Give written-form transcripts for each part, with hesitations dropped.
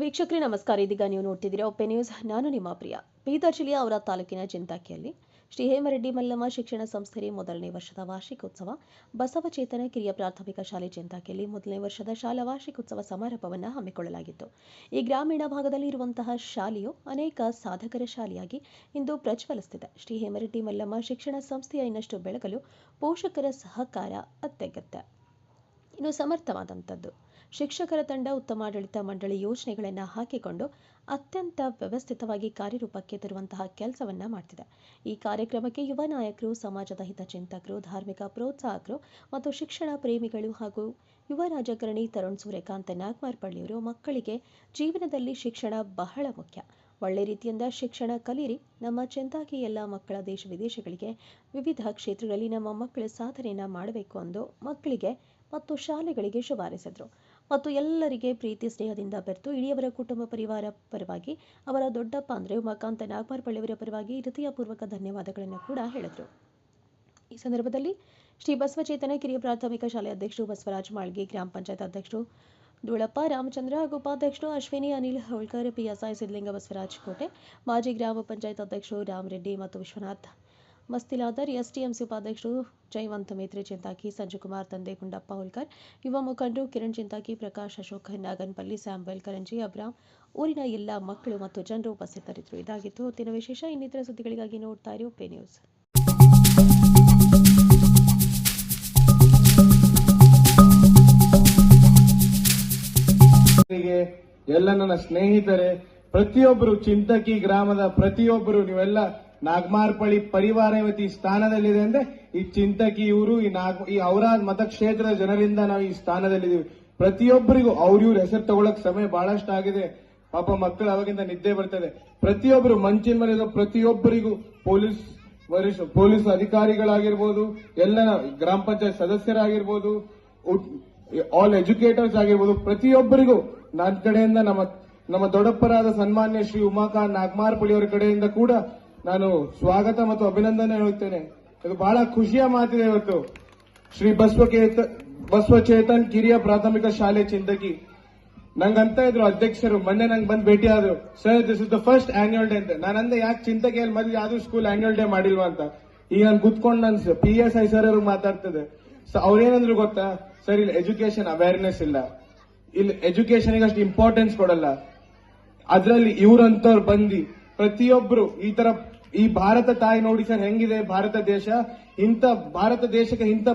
ವೀಕ್ಷಕರೇ ನಮಸ್ಕಾರ. ಇದೀಗ ನೀವು ನೋಡ್ತಿದ್ದೀರಾ ಒಪ್ಪೆ ನ್ಯೂಸ್. ನಾನು ನಿಮ್ಮ ಪ್ರಿಯ. ಬೀದರ್ ಜಿಲ್ಲೆಯ ಔರಾ ತಾಲೂಕಿನ ಚಿಂತಾಕಿಯಲ್ಲಿ ಶ್ರೀ ಹೇಮರೆಡ್ಡಿ ಮಲ್ಲಮ್ಮ ಶಿಕ್ಷಣ ಸಂಸ್ಥೆ ಮೊದಲನೇ ವರ್ಷದ ವಾರ್ಷಿಕೋತ್ಸವ ಬಸವಚೇತನ ಕಿರಿಯ ಪ್ರಾಥಮಿಕ ಶಾಲೆ ಚಿಂತಾಕಿಯಲ್ಲಿ ಮೊದಲನೇ ವರ್ಷದ ಶಾಲಾ ವಾರ್ಷಿಕೋತ್ಸವ ಸಮಾರಂಭವನ್ನು ಹಮ್ಮಿಕೊಳ್ಳಲಾಗಿತ್ತು. ಈ ಗ್ರಾಮೀಣ ಭಾಗದಲ್ಲಿ ಇರುವಂತಹ ಶಾಲೆಯು ಅನೇಕ ಸಾಧಕರ ಶಾಲೆಯಾಗಿ ಇಂದು ಪ್ರಜ್ವಲಿಸುತ್ತಿದೆ. ಶ್ರೀ ಹೇಮರೆಡ್ಡಿ ಮಲ್ಲಮ್ಮ ಶಿಕ್ಷಣ ಸಂಸ್ಥೆಯ ಇನ್ನಷ್ಟು ಬೆಳಗಲು ಪೋಷಕರ ಸಹಕಾರ ಅತ್ಯಗತ್ಯ. ಇನ್ನು ಸಮರ್ಥವಾದಂಥದ್ದು ಶಿಕ್ಷಕರ ತಂಡ ಉತ್ತಮ ಆಡಳಿತ ಮಂಡಳಿ ಯೋಜನೆಗಳನ್ನು ಹಾಕಿಕೊಂಡು ಅತ್ಯಂತ ವ್ಯವಸ್ಥಿತವಾಗಿ ಕಾರ್ಯರೂಪಕ್ಕೆ ತರುವಂತಹ ಕೆಲಸವನ್ನ ಮಾಡ್ತಿದೆ. ಈ ಕಾರ್ಯಕ್ರಮಕ್ಕೆ ಯುವ ನಾಯಕರು, ಸಮಾಜದ ಹಿತಚಿಂತಕರು, ಧಾರ್ಮಿಕ ಪ್ರೋತ್ಸಾಹಕರು ಮತ್ತು ಶಿಕ್ಷಣ ಪ್ರೇಮಿಗಳು ಹಾಗೂ ಯುವ ರಾಜಕಾರಣಿ ತರುಣ್ ಸೂರ್ಯಕಾಂತ್ ನಾಗಮಾರ್ಪಳ್ಳಿಯವರು ಮಕ್ಕಳಿಗೆ ಜೀವನದಲ್ಲಿ ಶಿಕ್ಷಣ ಬಹಳ ಮುಖ್ಯ. ಒಳ್ಳೆ ರೀತಿಯಿಂದ ಶಿಕ್ಷಣ ಕಲಿಯಿರಿ. ನಮ್ಮ ಚಿಂತಾಕಿ ಎಲ್ಲ ಮಕ್ಕಳ ದೇಶ ವಿದೇಶಗಳಿಗೆ ವಿವಿಧ ಕ್ಷೇತ್ರಗಳಲ್ಲಿ ನಮ್ಮ ಮಕ್ಕಳ ಸಾಧನೆಯನ್ನ ಮಾಡಬೇಕು ಎಂದು ಮಕ್ಕಳಿಗೆ ಮತ್ತು ಶಾಲೆಗಳಿಗೆ ಶುಭ ಹಾರೈಸಿದರು ಮತ್ತು ಎಲ್ಲರಿಗೆ ಪ್ರೀತಿ ಸ್ನೇಹದಿಂದ ಬೆರೆತು ಇಡಿಯವರ ಕುಟುಂಬ ಪರಿವಾರ ಪರವಾಗಿ ಅವರ ದೊಡ್ಡಪ್ಪ ಅಂದರೆ ಉಮಾಕಾಂತ ನಾಗಮಾರ್ಪಳ್ಳಿಯವರ ಪರವಾಗಿ ಹೃದಯಪೂರ್ವಕ ಧನ್ಯವಾದಗಳನ್ನು ಕೂಡ ಹೇಳಿದರು. ಈ ಸಂದರ್ಭದಲ್ಲಿ ಶ್ರೀ ಬಸವಚೇತನ ಕಿರಿಯ ಪ್ರಾಥಮಿಕ ಶಾಲೆ ಅಧ್ಯಕ್ಷರು ಬಸವರಾಜ್ ಮಾಳ್ಗಿ, ಗ್ರಾಮ ಪಂಚಾಯತ್ ಅಧ್ಯಕ್ಷರು ಧೂಳಪ್ಪ ರಾಮಚಂದ್ರ ಹಾಗೂ ಉಪಾಧ್ಯಕ್ಷರು ಅಶ್ವಿನಿ ಅನಿಲ್ ಹೋಳ್ಕರ್, ಪಿಎಸ್ಐ ಸಿದ್ಧಲಿಂಗ ಬಸವರಾಜ್ ಕೋಟೆ, ಮಾಜಿ ಗ್ರಾಮ ಪಂಚಾಯತ್ ಅಧ್ಯಕ್ಷರು ರಾಮರೆಡ್ಡಿ ಮತ್ತು ವಿಶ್ವನಾಥ್ ಮಸ್ತಿಲಾದರ್, ಎಸ್ಟಿಎಂಸಿ ಉಪಾಧ್ಯಕ್ಷರು ಜಯವಂತ ಮೇತ್ರಿ ಚಿಂತಾಕಿ, ಸಂಜುಕುಮಾರ್ ತಂದೆ ಗುಂಡಪ್ಪ ಹೋಳ್ಕರ್, ಯುವ ಮುಖಂಡರು ಕಿರಣ್ ಚಿಂತಾಕಿ, ಪ್ರಕಾಶ್ ಅಶೋಕ್ ನಾಗನ್ಪಲ್ಲಿ, ಸ್ಯಾಮ್ವೆಲ್ ಕರಂಜಿ, ಅಬ್ರಾಮ್, ಊರಿನ ಎಲ್ಲ ಮಕ್ಕಳು ಮತ್ತು ಜನರು ಉಪಸ್ಥಿತರಿದ್ದರು. ಇದಾಗಿತ್ತು ಹೊತ್ತಿನ ವಿಶೇಷ. ಇನ್ನಿತರ ಸುದ್ದಿಗಳಿಗಾಗಿ ನೋಡ್ತಾ ಇರಿ ಒಪ್ಪೆ ನ್ಯೂಸ್. ಎಲ್ಲ ನನ್ನ ಸ್ನೇಹಿತರೆ, ಪ್ರತಿಯೊಬ್ಬರು ಚಿಂತಕಿ ಗ್ರಾಮದ ಪ್ರತಿಯೊಬ್ಬರು ನೀವೆಲ್ಲ ನಾಗಮಾರ್ಪಳ್ಳಿ ಪರಿವಾರ ಇವತ್ತು ಈ ಸ್ಥಾನದಲ್ಲಿದೆ ಅಂದ್ರೆ ಈ ಚಿಂತಕಿ ಇವರು ಈ ಔರಾದ್ ಮತಕ್ಷೇತ್ರದ ಜನರಿಂದ ನಾವು ಈ ಸ್ಥಾನದಲ್ಲಿದ್ದೀವಿ. ಪ್ರತಿಯೊಬ್ಬರಿಗೂ ಇವ್ರ ಹೆಸರು ತಗೊಳಕ್ ಸಮಯ ಬಹಳಷ್ಟು ಆಗಿದೆ. ಪಾಪ ಮಕ್ಕಳು ಅವಾಗಿಂದ ನಿದ್ದೆ ಬರ್ತದೆ. ಪ್ರತಿಯೊಬ್ಬರು ಮಂಚಿನ ಮನೆಯ ಪ್ರತಿಯೊಬ್ಬರಿಗೂ ಪೊಲೀಸ್ ಅಧಿಕಾರಿಗಳಾಗಿರ್ಬೋದು, ಎಲ್ಲ ಗ್ರಾಮ ಪಂಚಾಯತ್ ಸದಸ್ಯರಾಗಿರ್ಬೋದು, ಆಲ್ ಎಜುಕೇಟರ್ಸ್ ಆಗಿರ್ಬೋದು, ಪ್ರತಿಯೊಬ್ಬರಿಗೂ ನನ್ನ ಕಡೆಯಿಂದ ನಮ್ಮ ದೊಡ್ಡಪ್ಪರಾದ ಸನ್ಮಾನ್ಯ ಶ್ರೀ ಉಮಾಕಾಂತ್ ನಾಗಮಾರ್ಪಳ್ಳಿ ಅವರ ಕಡೆಯಿಂದ ಕೂಡ ನಾನು ಸ್ವಾಗತ ಮತ್ತು ಅಭಿನಂದನೆ ಹೇಳುತ್ತೇನೆ. ಇದು ಬಹಳ ಖುಷಿಯ ಮಾತಿದೆ. ಇವತ್ತು ಶ್ರೀ ಬಸವಚೇತನ್ ಕಿರಿಯ ಪ್ರಾಥಮಿಕ ಶಾಲೆ ಚಿಂತಕಿ ನಂಗಂತ ಇದ್ರು ಅಧ್ಯಕ್ಷರು, ಮೊನ್ನೆ ನಂಗೆ ಬಂದು ಭೇಟಿ ಆದ್ರು. Sir, this is the first annual day ಅಂತ. ನಾನಂದೆ ಯಾಕೆ ಚಿಂತಕಿಯಲ್ಲಿ ಮೊದಲು ಯಾವ್ದು ಸ್ಕೂಲ್ ಆನ್ಯುವಲ್ ಡೇ ಮಾಡಿಲ್ವಾ ಅಂತ. ಈಗ ನಾನು ಕುತ್ಕೊಂಡು ನಾನು PSI ಸರ್ ಅವ್ರಿಗೆ ಮಾತಾಡ್ತದೆ. ಅವ್ರೇನಂದ್ರು ಗೊತ್ತಾ ಸರ್, ಇಲ್ಲಿ ಎಜುಕೇಶನ್ ಅವೇರ್ನೆಸ್ ಇಲ್ಲ, ಇಲ್ಲಿ ಎಜುಕೇಶನ್ಗೆ ಅಷ್ಟು ಇಂಪಾರ್ಟೆನ್ಸ್ ಕೊಡಲ್ಲ. ಅದ್ರಲ್ಲಿ ಇವ್ರಂತವ್ರು ಬಂದು ಪ್ರತಿಯೊಬ್ರು ಈ ಭಾರತ ತಾಯಿ ನೋಡಿ ಸರ್ ಹೆಂಗಿದೆ ಭಾರತ ದೇಶ. ಭಾರತ ದೇಶಕ್ಕೆ ಇಂಥ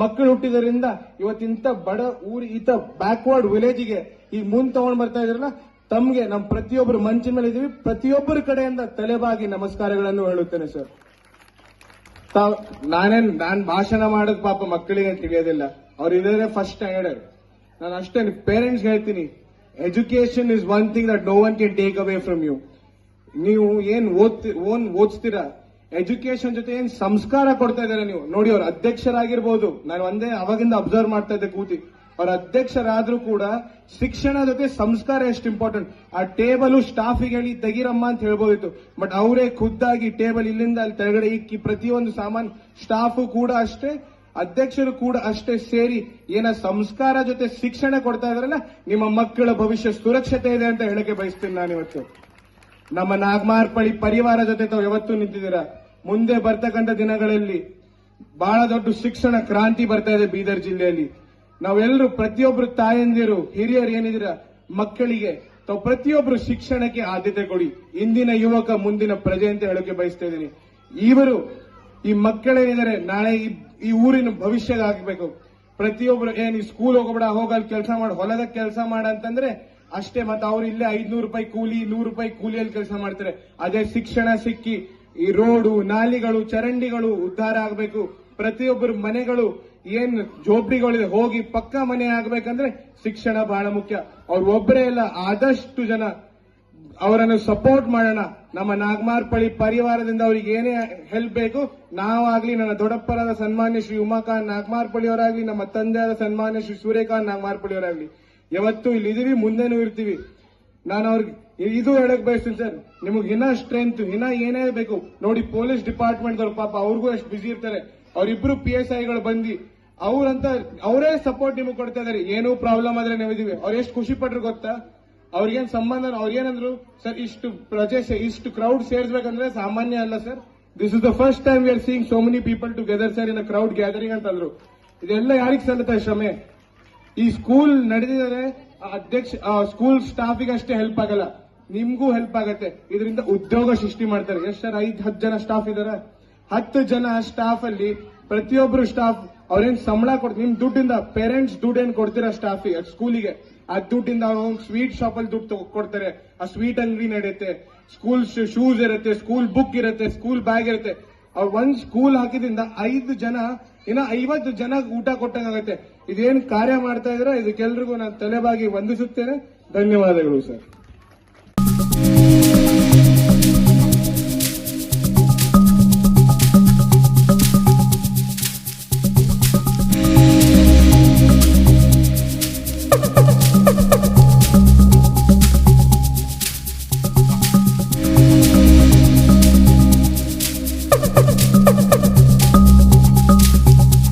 ಮಕ್ಕಳು ಹುಟ್ಟಿದ್ರಿಂದ ಇವತ್ತಿಂತ ಬಡ ಊರು ಬ್ಯಾಕ್ವರ್ಡ್ ವಿಲೇಜ್ಗೆ ಈಗ ಮುಂದೆ ತಗೊಂಡ್ ಬರ್ತಾ ಇದ್ರಲ್ಲ, ತಮ್ಗೆ ನಮ್ ಪ್ರತಿಯೊಬ್ಬರು ಮಂಚಿನ ಮೇಲೆ ಇದೀವಿ. ಪ್ರತಿಯೊಬ್ಬರ ಕಡೆಯಿಂದ ತಲೆಬಾಗಿ ನಮಸ್ಕಾರಗಳನ್ನು ಹೇಳುತ್ತೇನೆ ಸರ್. ನಾನ್ ಭಾಷಣ ಮಾಡೋದು ಪಾಪ ಮಕ್ಕಳಿಗೆ ತಿಳಿಯೋದಿಲ್ಲ. ಅವ್ರು ಇದ್ರೆ ಫಸ್ಟ್ ಸ್ಟ್ಯಾಂಡರ್ಡ್. ನಾನು ಅಷ್ಟೇ ಪೇರೆಂಟ್ಸ್ ಹೇಳ್ತೀನಿ, education is one thing that no one can take away from you. ನೀವು ಏನ್ ಓದಿಸ್ತೀರಾ, ಎಜುಕೇಶನ್ ಜೊತೆ ಏನ್ ಸಂಸ್ಕಾರ ಕೊಡ್ತಾ ಇದ್ದಾರೆ ನೀವು ನೋಡಿ. ಅವ್ರ ಅಧ್ಯಕ್ಷರಾಗಿರ್ಬೋದು, ನಾನು ಒಂದೇ ಅವಾಗಿಂದ ಅಬ್ಸರ್ವ್ ಮಾಡ್ತಾ ಇದ್ದೆ ಕೂತಿ. ಅವ್ರ ಅಧ್ಯಕ್ಷರಾದ್ರೂ ಕೂಡ ಶಿಕ್ಷಣ ಜೊತೆ ಸಂಸ್ಕಾರ ಎಷ್ಟು ಇಂಪಾರ್ಟೆಂಟ್. ಆ ಟೇಬಲ್ ಸ್ಟಾಫಿಗೆ ಹೇಳಿ ತೆಗಿರಮ್ಮ ಅಂತ ಹೇಳ್ಬೋದಿತ್ತು, ಬಟ್ ಅವರೇ ಖುದ್ದಾಗಿ ಟೇಬಲ್ ಇಲ್ಲಿಂದ ಅಲ್ಲಿ ತೆಳಗಡೆ ಇಕ್ಕಿ ಪ್ರತಿಯೊಂದು ಸಾಮಾನ್ ಸ್ಟಾಫು ಕೂಡ ಅಷ್ಟೇ, ಅಧ್ಯಕ್ಷರು ಕೂಡ ಅಷ್ಟೇ ಸೇರಿ ಏನ ಸಂಸ್ಕಾರ ಜೊತೆ ಶಿಕ್ಷಣ ಕೊಡ್ತಾ ಇದಾರಲ್ಲ, ನಿಮ್ಮ ಮಕ್ಕಳ ಭವಿಷ್ಯ ಸುರಕ್ಷತೆ ಇದೆ ಅಂತ ಹೇಳಕ್ಕೆ ಬಯಸ್ತೀನಿ ನಾನಿವತ್ತು. ನಮ್ಮ ನಾಗಮಾರ್ಪಳ್ಳಿ ಪರಿವಾರ ಜೊತೆ ತಾವು ಯಾವತ್ತೂ ನಿಂತಿದ್ದೀರಾ. ಮುಂದೆ ಬರ್ತಕ್ಕಂಥ ದಿನಗಳಲ್ಲಿ ಬಹಳ ದೊಡ್ಡ ಶಿಕ್ಷಣ ಕ್ರಾಂತಿ ಬರ್ತಾ ಇದೆ ಬೀದರ್ ಜಿಲ್ಲೆಯಲ್ಲಿ. ನಾವೆಲ್ಲರೂ ಪ್ರತಿಯೊಬ್ಬರು ತಾಯಂದಿರು, ಹಿರಿಯರು ಏನಿದ್ದೀರಾ, ಮಕ್ಕಳಿಗೆ ತಾವು ಪ್ರತಿಯೊಬ್ಬರು ಶಿಕ್ಷಣಕ್ಕೆ ಆದ್ಯತೆ ಕೊಡಿ. ಇಂದಿನ ಯುವಕ ಮುಂದಿನ ಪ್ರಜೆ ಅಂತ ಹೇಳೋಕೆ ಬಯಸ್ತಾ ಇದ್ದೀನಿ. ಈ ಮಕ್ಕಳೇನಿದ್ದಾರೆ ನಾಳೆ ಈ ಊರಿನ ಭವಿಷ್ಯ ಆಗ್ಬೇಕು. ಪ್ರತಿಯೊಬ್ಬರು ಈ ಸ್ಕೂಲ್ ಹೋಗಬೇಡ, ಹೋಗಲ್ಲಿ ಕೆಲಸ ಮಾಡ, ಹೊಲದ ಕೆಲಸ ಮಾಡ ಅಂತಂದ್ರೆ ಅಷ್ಟೇ. ಮತ್ತೆ ಅವ್ರು ಇಲ್ಲೇ 500 ರೂಪಾಯಿ ಕೂಲಿ, 100 ರೂಪಾಯಿ ಕೂಲಿಯಲ್ಲಿ ಕೆಲಸ ಮಾಡ್ತಾರೆ. ಅದೇ ಶಿಕ್ಷಣ ಸಿಕ್ಕಿ ಈ ರೋಡು, ನಾಲಿಗಳು, ಚರಂಡಿಗಳು ಉದ್ಧಾರ ಆಗಬೇಕು. ಪ್ರತಿಯೊಬ್ಬರ ಮನೆಗಳು ಏನ್ ಜೋಪಡಿಗಳಿದೆ ಹೋಗಿ ಪಕ್ಕಾ ಮನೆ ಆಗ್ಬೇಕಂದ್ರೆ ಶಿಕ್ಷಣ ಬಹಳ ಮುಖ್ಯ. ಅವ್ರು ಒಬ್ಬರೇ ಇಲ್ಲ, ಆದಷ್ಟು ಜನ ಅವರನ್ನು ಸಪೋರ್ಟ್ ಮಾಡೋಣ. ನಮ್ಮ ನಾಗಮಾರ್ಪಳ್ಳಿ ಪರಿವಾರದಿಂದ ಅವ್ರಿಗೆ ಏನೇ ಹೆಲ್ಪ್ ಬೇಕು, ನಾವಾಗ್ಲಿ, ನನ್ನ ದೊಡ್ಡಪ್ಪರಾದ ಸನ್ಮಾನ್ಯ ಶ್ರೀ ಉಮಾಕಾಂತ್ ನಾಗಮಾರ್ಪಳ್ಳಿ ಅವರಾಗ್ಲಿ, ನಮ್ಮ ತಂದೆಯಾದ ಸನ್ಮಾನ್ಯ ಶ್ರೀ ಸೂರ್ಯಕಾಂತ್ ನಾಗಮಾರ್ಪಳ್ಳಿ ಅವರಾಗ್ಲಿ, ಯಾವತ್ತೂ ಇಲ್ಲಿ ಇದೀವಿ, ಮುಂದೆನೂ ಇರ್ತೀವಿ. ನಾನು ಅವ್ರಿಗೆ ಇದು ಹೇಳಕ್ ಬಯಸ್ತೀನಿ ಸರ್, ನಿಮಗೆ ಇನ್ನ ಸ್ಟ್ರೆಂತ್, ಇನ್ನ ಏನೇ ಬೇಕು ನೋಡಿ. ಪೊಲೀಸ್ ಡಿಪಾರ್ಟ್ಮೆಂಟ್ ಅವ್ರು ಪಾಪ ಅವ್ರಿಗೂ ಎಷ್ಟು ಬಿಸಿ ಇರ್ತಾರೆ. ಅವರಿಬ್ರು PSIಗಳು ಬಂದು ಅವರೇ ಸಪೋರ್ಟ್ ನಿಮಗೆ ಕೊಡ್ತಾ ಇದಾರೆ. ಏನೂ ಪ್ರಾಬ್ಲಮ್ ಆದ್ರೆ ನಾವಿದೀವಿ. ಅವ್ರು ಎಷ್ಟು ಖುಷಿ ಪಟ್ರು ಗೊತ್ತಾ? ಅವ್ರಿಗೇನ್ ಸಂಬಂಧ, ಅವ್ರಿಗೇನಂದ್ರು ಸರ್ ಇಷ್ಟು ಪ್ರಜೆ ಇಷ್ಟು ಕ್ರೌಡ್ ಸೇರ್ಸ್ಬೇಕಂದ್ರೆ ಸಾಮಾನ್ಯ ಅಲ್ಲ sir. This is the first time we are seeing so many people together sir in a crowd gathering ಅಂತಂದ್ರು. ಇದೆಲ್ಲ ಯಾರಿಗೆ ಸಲ್ಲುತ್ತೆ ಶ್ರಮೆ? ಈ ಸ್ಕೂಲ್ ನಡೆದಿದ್ದಾರೆ, ಅಧ್ಯಕ್ಷ ಸ್ಕೂಲ್ ಸ್ಟಾಫಿಗೆ ಅಷ್ಟೇ ಹೆಲ್ಪ್ ಆಗಲ್ಲ, ನಿಮ್ಗೂ ಹೆಲ್ಪ್ ಆಗತ್ತೆ. ಇದರಿಂದ ಉದ್ಯೋಗ ಸೃಷ್ಟಿ ಮಾಡ್ತಾರೆ. ಎಷ್ಟು ಸರ್? 5-10 ಜನ ಸ್ಟಾಫ್ ಇದಾರೆ. 10 ಜನ ಸ್ಟಾಫ್ ಅಲ್ಲಿ ಪ್ರತಿಯೊಬ್ರು ಸ್ಟಾಫ್ ಅವ್ರೇನ್ ಸಂಬಳ ಕೊಡ್ತಾರೆ, ನಿಮ್ ದುಡ್ಡಿಂದ ಪೇರೆಂಟ್ಸ್ ದುಡ್ಡು ಏನ್ ಕೊಡ್ತೀರಾ ಸ್ಟಾಫಿಗೆ ಸ್ಕೂಲಿಗೆ, ಆ ದುಡ್ಡಿಂದ ಅವ್ರು ಸ್ವೀಟ್ ಶಾಪ್ ಅಲ್ಲಿ ದುಡ್ಡು ಕೊಡ್ತಾರೆ. ಆ ಸ್ವೀಟ್ ಅಂಗಡಿ ನಡೆಯುತ್ತೆ, ಸ್ಕೂಲ್ ಶೂಸ್ ಇರುತ್ತೆ, ಸ್ಕೂಲ್ ಬುಕ್ ಇರುತ್ತೆ, ಸ್ಕೂಲ್ ಬ್ಯಾಗ್ ಇರುತ್ತೆ. ಅವ್ರು ಒಂದ್ ಸ್ಕೂಲ್ ಹಾಕಿದ್ರಿಂದ 5 ಜನ ಇನ್ನ 50 ಜನ ಊಟ ಕೊಟ್ಟಂಗಾಗತ್ತೆ. ಇದೇನ್ ಕಾರ್ಯ ಮಾಡ್ತಾ ಇದ್ರೆ ಇದಕ್ಕೆಲ್ರಿಗೂ ನಾನು ತಲೆಬಾಗಿ ವಂದಿಸುತ್ತೇನೆ. ಧನ್ಯವಾದಗಳು ಸರ್.